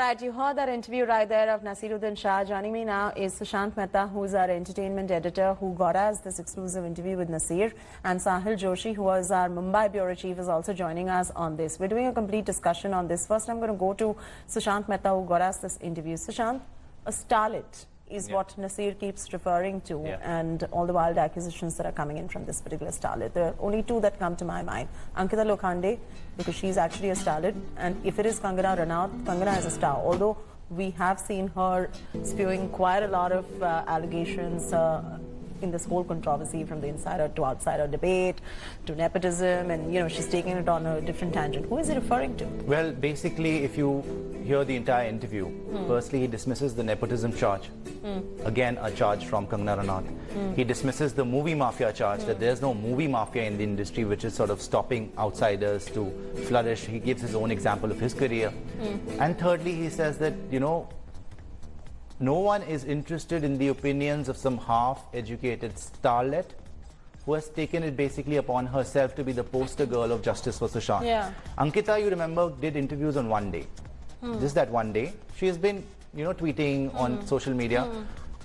right, you heard that interview right there of Naseeruddin Shah. Joining me now is Sushant Mehta, who's our entertainment editor, who got us this exclusive interview with Naseer. And Sahil Joshi, who was our Mumbai bureau chief, is also joining us on this. We're doing a complete discussion on this. First, I'm going to go to Sushant Mehta, who got us this interview. Sushant, a starlet is what Naseer keeps referring to, and all the wild accusations that are coming in from this particular starlet. There are only two that come to my mind. Ankita Lokhande, because she's actually a starlet, and if it is Kangana Ranaut, Kangana is a star. Although we have seen her spewing quite a lot of allegations in this whole controversy, from the insider to outsider debate to nepotism, and she's taking it on a different tangent. Who is he referring to? Well, basically, if you hear the entire interview, firstly he dismisses the nepotism charge. Again, a charge from Kangana Ranaut. He dismisses the movie mafia charge, that there's no movie mafia in the industry which is sort of stopping outsiders to flourish. He gives his own example of his career. And thirdly, he says that, no one is interested in the opinions of some half-educated starlet who has taken it basically upon herself to be the poster girl of justice for Sushant. Ankita, you remember, did interviews on one day. Just that one day. She has been, tweeting on social media.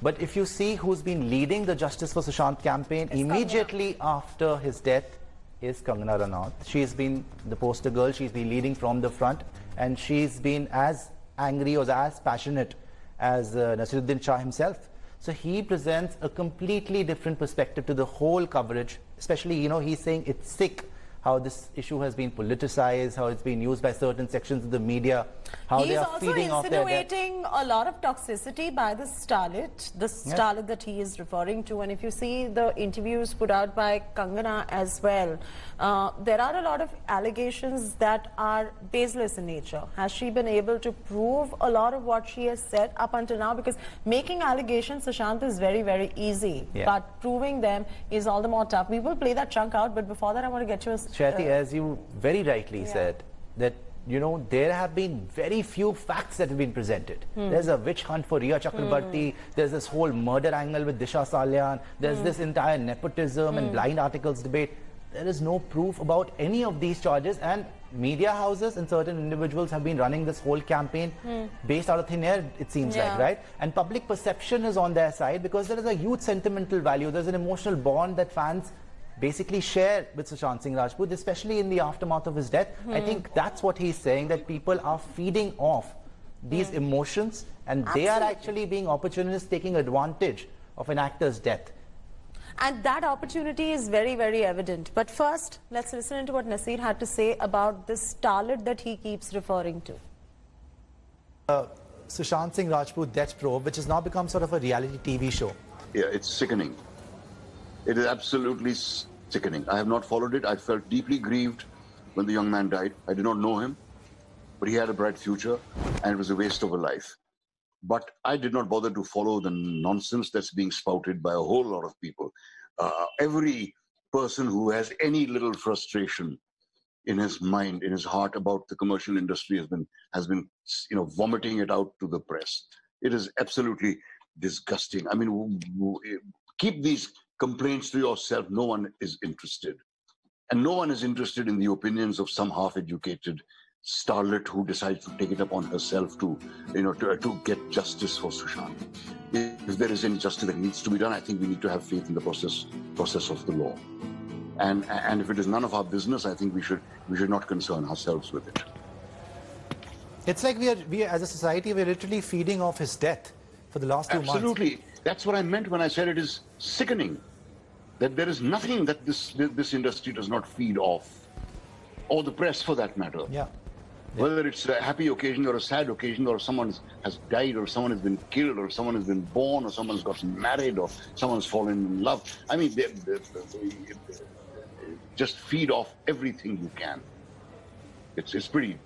But if you see who's been leading the Justice for Sushant campaign immediately after his death is Kangana Ranaut. She's been the poster girl. She's been leading from the front. And she's been as angry or as passionate as Naseeruddin Shah himself. So he presents a completely different perspective to the whole coverage, especially, he's saying it's sick how this issue has been politicized, how it's been used by certain sections of the media, how they are feeding off their... He's also insinuating a lot of toxicity by the starlet that he is referring to. And if you see the interviews put out by Kangana as well, there are a lot of allegations that are baseless in nature. Has she been able to prove a lot of what she has said up until now? Because making allegations, Sushant, is very, very easy. But proving them is all the more tough. We will play that chunk out, but before that I want to get you a... Shruti, as you very rightly said, that there have been very few facts that have been presented. There's a witch hunt for Rhea Chakrabarti, there's this whole murder angle with Disha Salyan, there's this entire nepotism and blind articles debate. There is no proof about any of these charges, and media houses and certain individuals have been running this whole campaign based out of thin air, it seems like, right? And public perception is on their side because there is a huge sentimental value, there's an emotional bond that fans basically share with Sushant Singh Rajput, especially in the aftermath of his death. I think that's what he's saying, that people are feeding off these emotions, and they are actually being opportunists, taking advantage of an actor's death. And that opportunity is very, very evident. But first, let's listen to what Naseer had to say about this starlet that he keeps referring to. Sushant Singh Rajput Death Probe, which has now become sort of a reality TV show. Yeah, it's sickening. It is absolutely sickening. I have not followed it. I felt deeply grieved when the young man died. I did not know him, but he had a bright future, and it was a waste of a life. But I did not bother to follow the nonsense that's being spouted by a whole lot of people. Every person who has any little frustration in his mind, in his heart about the commercial industry has been vomiting it out to the press. It is absolutely disgusting. I mean, keep these complaints to yourself. No one is interested. And no one is interested in the opinions of some half-educated starlet who decides to take it upon herself to get justice for Sushant. If there is any justice that needs to be done, I think we need to have faith in the process of the law. And if it is none of our business, I think we should not concern ourselves with it. It's like we as a society, we're literally feeding off his death for the last 2 months. Absolutely. That's what I meant when I said it is sickening. That there is nothing that this industry does not feed off, or the press for that matter. Whether it's a happy occasion or a sad occasion, or someone has died, or someone has been killed, or someone has been born, or someone's gotten married, or someone's fallen in love. I mean, they just feed off everything you can. It's pretty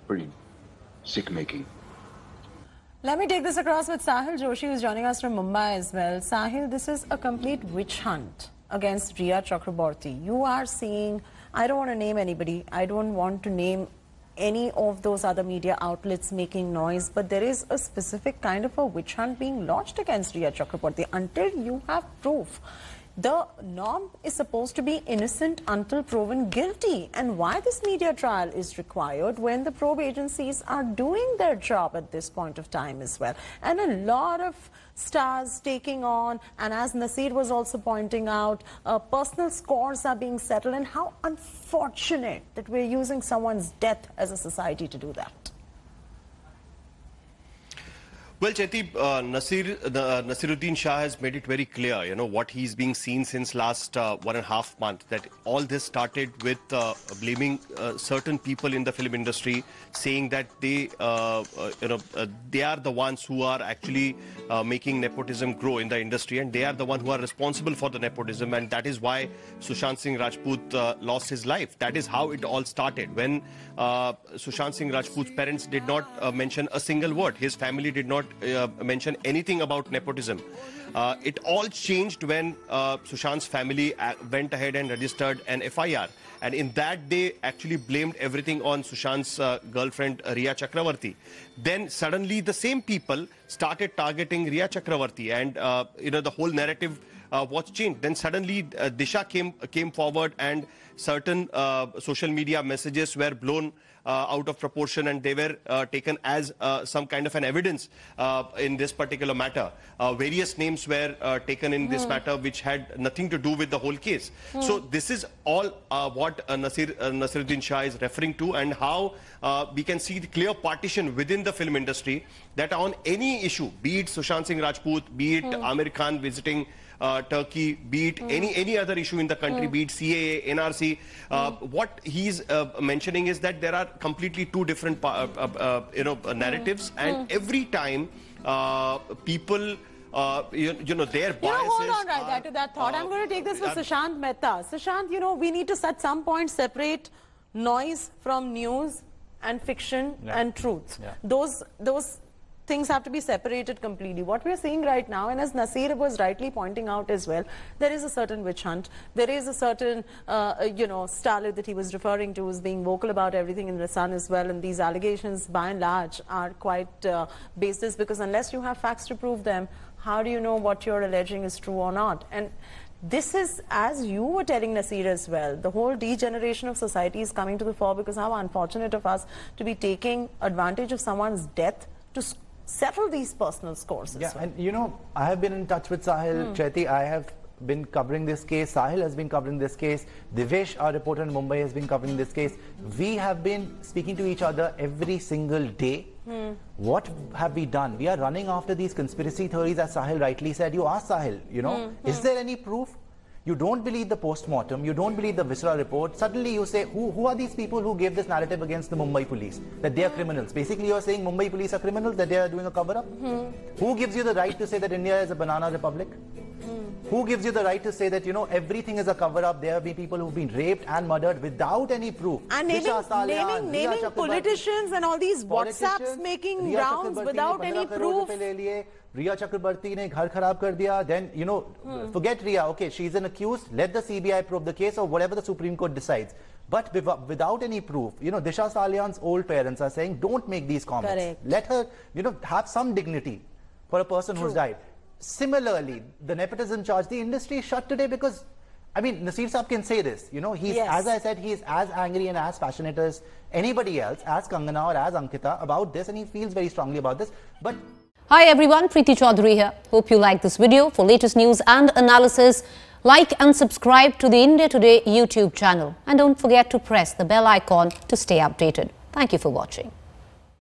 sick-making. Let me take this across with Sahil Joshi, who's joining us from Mumbai as well. Sahil, this is a complete witch hunt against Rhea Chakrabarti. You are seeing, I don't want to name anybody, I don't want to name any of those other media outlets making noise, but there is a specific kind of a witch hunt being launched against Rhea Chakrabarti. Until you have proof, the norm is supposed to be innocent until proven guilty. And why this media trial is required when the probe agencies are doing their job at this point of time as well. And a lot of stars taking on, and as Naseer was also pointing out, personal scores are being settled, and how unfortunate that we're using someone's death as a society to do that. Well, Chaiti, Naseeruddin Shah has made it very clear, you know, what he's being seen since last 1.5 months, that all this started with blaming certain people in the film industry, saying that they, they are the ones who are actually making nepotism grow in the industry, and they are the ones who are responsible for the nepotism, and that is why Sushant Singh Rajput lost his life. That is how it all started, when Sushant Singh Rajput's parents did not mention a single word. His family did not mention anything about nepotism. It all changed when Sushant's family went ahead and registered an FIR. And in that, they actually blamed everything on Sushant's girlfriend, Rhea Chakravarti. Then suddenly the same people started targeting Rhea Chakravarti, and the whole narrative was changed. Then suddenly Disha came forward, and certain social media messages were blown out of proportion, and they were taken as some kind of an evidence in this particular matter. Various names were taken in this matter which had nothing to do with the whole case. So this is all what Naseeruddin Shah is referring to, and how we can see the clear partition within the film industry, that on any issue, be it Sushant Singh Rajput, be it Amir Khan visiting Turkey, be it any other issue in the country, be it CAA, NRC, what he's mentioning is that there are completely two different narratives, and every time people their biases. Hold on right there to that thought. I'm going to take this for Sushant Mehta. Sushant, we need to at some point separate noise from news and fiction and truth. Those things have to be separated completely. What we're seeing right now, and as Naseer was rightly pointing out as well, there is a certain witch hunt. There is a certain, starlet that he was referring to as being vocal about everything in the Sun as well. And these allegations, by and large, are quite baseless, because unless you have facts to prove them, how do you know what you're alleging is true or not? And this is, as you were telling Naseer as well, the whole degeneration of society is coming to the fore, because how unfortunate of us to be taking advantage of someone's death to settle these personal scores as well. And I have been in touch with Sahil, Chaiti. I have been covering this case. Sahil has been covering this case. Devesh, our reporter in Mumbai, has been covering this case. We have been speaking to each other every single day. What have we done? We are running after these conspiracy theories, as Sahil rightly said. You ask Sahil, is there any proof? You don't believe the post-mortem, you don't believe the viscera report. Suddenly you say, who are these people who gave this narrative against the Mumbai police? That they are criminals. Basically you're saying Mumbai police are criminals, that they are doing a cover-up? Who gives you the right to say that India is a banana republic? Who gives you the right to say that, everything is a cover-up? There have been people who've been raped and murdered without any proof. And naming politicians and all these WhatsApps making rounds without any proof. Rhea Chakrabarti ne ghar kharab kar diya. Then, forget Rhea. Okay, she's an accused. Let the CBI probe the case, or whatever the Supreme Court decides. But without any proof, Disha Salian's old parents are saying, don't make these comments. Correct. Let her, have some dignity for a person who's died. Similarly, the nepotism charge, the industry is shut today because, Naseer Saab can say this. He's, as I said, he's as angry and as passionate as anybody else, as Kangana or as Ankita, about this, and he feels very strongly about this. But hi everyone, Preeti Chaudhary here. Hope you like this video. For latest news and analysis, like and subscribe to the India Today YouTube channel. And don't forget to press the bell icon to stay updated. Thank you for watching.